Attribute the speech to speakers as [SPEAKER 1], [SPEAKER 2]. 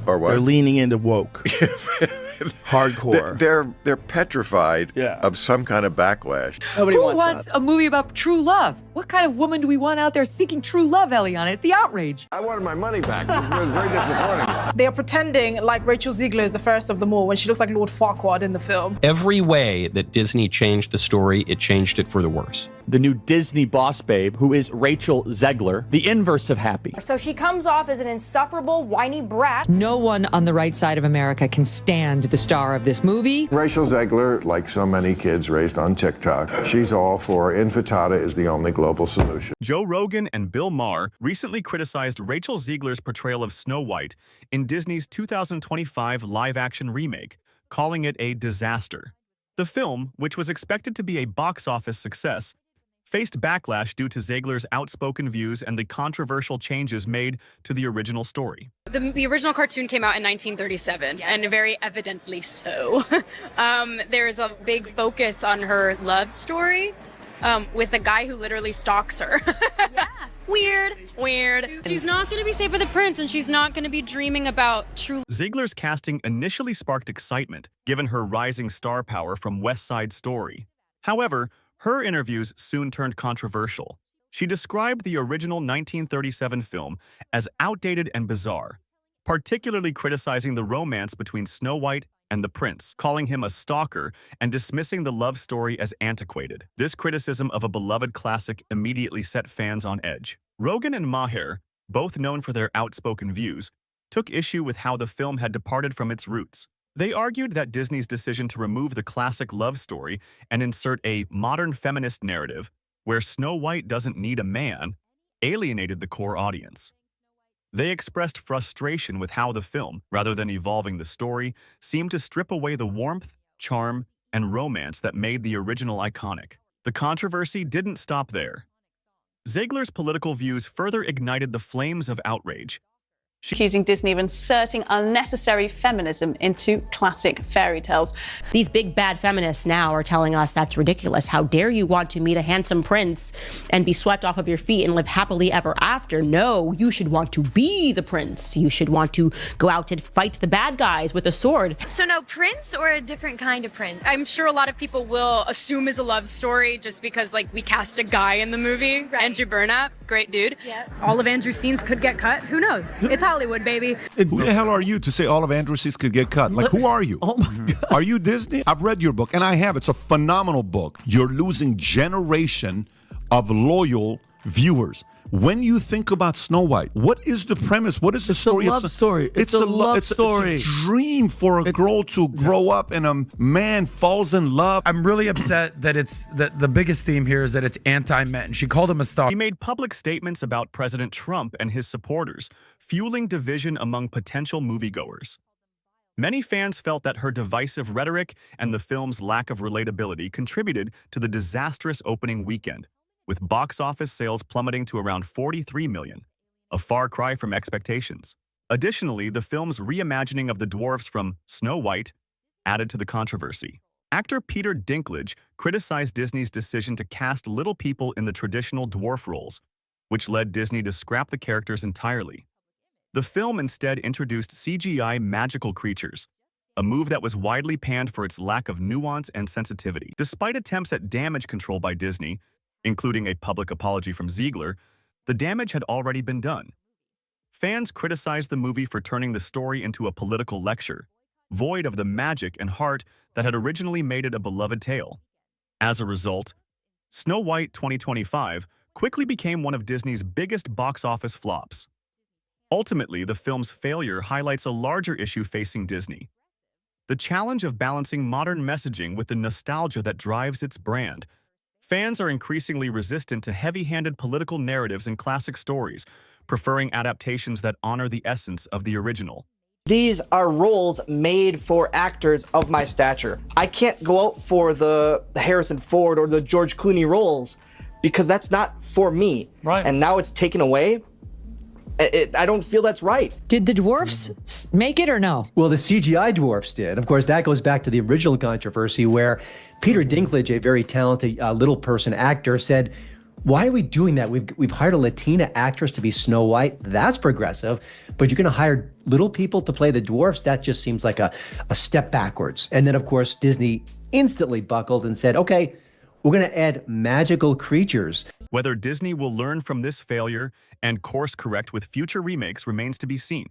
[SPEAKER 1] Or what?
[SPEAKER 2] They're leaning into woke. Hardcore.
[SPEAKER 1] They're petrified of some kind of backlash.
[SPEAKER 3] Nobody wants a movie about true love? What kind of woman do we want out there seeking true love, Eliana? It's the outrage.
[SPEAKER 1] I wanted my money back. It was very disappointing.
[SPEAKER 4] They are pretending like Rachel Zegler is the first of them all when she looks like Lord Farquaad in the film.
[SPEAKER 5] Every way that Disney changed the story, it changed it for the worse.
[SPEAKER 6] The new Disney boss babe, who is Rachel Zegler, the inverse of happy.
[SPEAKER 7] So she comes off as an insufferable, whiny brat.
[SPEAKER 3] No one on the right side of America can stand the star of this movie.
[SPEAKER 1] Rachel Zegler, like so many kids raised on TikTok, she's all for infantata is the only global solution.
[SPEAKER 8] Joe Rogan and Bill Maher recently criticized Rachel Zegler's portrayal of Snow White in Disney's 2025 live-action remake, calling it a disaster. The film, which was expected to be a box office success, faced backlash due to Zegler's outspoken views and the controversial changes made to the original story.
[SPEAKER 9] The original cartoon came out in 1937, and very evidently so. There is a big focus on her love story with a guy who literally stalks her. Weird.
[SPEAKER 10] She's not going to be safe with the prince, and she's not going to be dreaming about true.
[SPEAKER 8] Zegler's casting initially sparked excitement, given her rising star power from West Side Story. However, her interviews soon turned controversial. She described the original 1937 film as outdated and bizarre, particularly criticizing the romance between Snow White and the prince, calling him a stalker and dismissing the love story as antiquated. This criticism of a beloved classic immediately set fans on edge. Rogan and Maher, both known for their outspoken views, took issue with how the film had departed from its roots. They argued that Disney's decision to remove the classic love story and insert a modern feminist narrative where Snow White doesn't need a man alienated the core audience. They expressed frustration with how the film, rather than evolving the story, seemed to strip away the warmth, charm, and romance that made the original iconic. The controversy didn't stop there. Zegler's political views further ignited the flames of outrage.
[SPEAKER 11] Accusing Disney of inserting unnecessary feminism into classic fairy tales.
[SPEAKER 12] These big bad feminists now are telling us that's ridiculous. How dare you want to meet a handsome prince and be swept off of your feet and live happily ever after? No, you should want to be the prince. You should want to go out and fight the bad guys with a sword.
[SPEAKER 10] So no prince or a different kind of prince?
[SPEAKER 9] I'm sure a lot of people will assume it's a love story just because, like, we cast a guy in the movie. Right. Andrew Burnap, great dude.
[SPEAKER 10] Yep.
[SPEAKER 9] All of Andrew's scenes could get cut. Who knows? It's Hollywood, baby.
[SPEAKER 13] Who the hell are you to say all of Andrew's scenes could get cut? Like, who are you?
[SPEAKER 2] Oh my God.
[SPEAKER 13] Are you Disney? I've read your book, and I have. It's a phenomenal book. You're losing generation of loyal viewers. When you think about Snow White, what is the premise? What is the story?
[SPEAKER 2] It's a love story. It's a love story.
[SPEAKER 13] It's a dream for a girl to grow up and a man falls in love.
[SPEAKER 14] I'm really upset that the biggest theme here is that it's anti-men. She called him a stalker.
[SPEAKER 8] He made public statements about President Trump and his supporters, fueling division among potential moviegoers. Many fans felt that her divisive rhetoric and the film's lack of relatability contributed to the disastrous opening weekend, with box office sales plummeting to around 43 million, a far cry from expectations. Additionally, the film's reimagining of the dwarfs from Snow White added to the controversy. Actor Peter Dinklage criticized Disney's decision to cast little people in the traditional dwarf roles, which led Disney to scrap the characters entirely. The film instead introduced CGI magical creatures, a move that was widely panned for its lack of nuance and sensitivity. Despite attempts at damage control by Disney, including a public apology from Zegler, the damage had already been done. Fans criticized the movie for turning the story into a political lecture, void of the magic and heart that had originally made it a beloved tale. As a result, Snow White 2025 quickly became one of Disney's biggest box office flops. Ultimately, the film's failure highlights a larger issue facing Disney: the challenge of balancing modern messaging with the nostalgia that drives its brand. Fans are increasingly resistant to heavy-handed political narratives and classic stories, preferring adaptations that honor the essence of the original.
[SPEAKER 15] These are roles made for actors of my stature. I can't go out for the Harrison Ford or the George Clooney roles because that's not for me.
[SPEAKER 14] Right.
[SPEAKER 15] And now it's taken away. I don't feel that's right.
[SPEAKER 3] Did the dwarfs make it or no?
[SPEAKER 16] Well, the CGI dwarfs did. Of course, that goes back to the original controversy where Peter Dinklage, a very talented little person actor, said, Why are we doing that? We've hired a Latina actress to be Snow White. That's progressive. But you're going to hire little people to play the dwarfs? That just seems like a step backwards. And then, of course, Disney instantly buckled and said, okay, we're going to add magical creatures.
[SPEAKER 8] Whether Disney will learn from this failure and course correct with future remakes remains to be seen.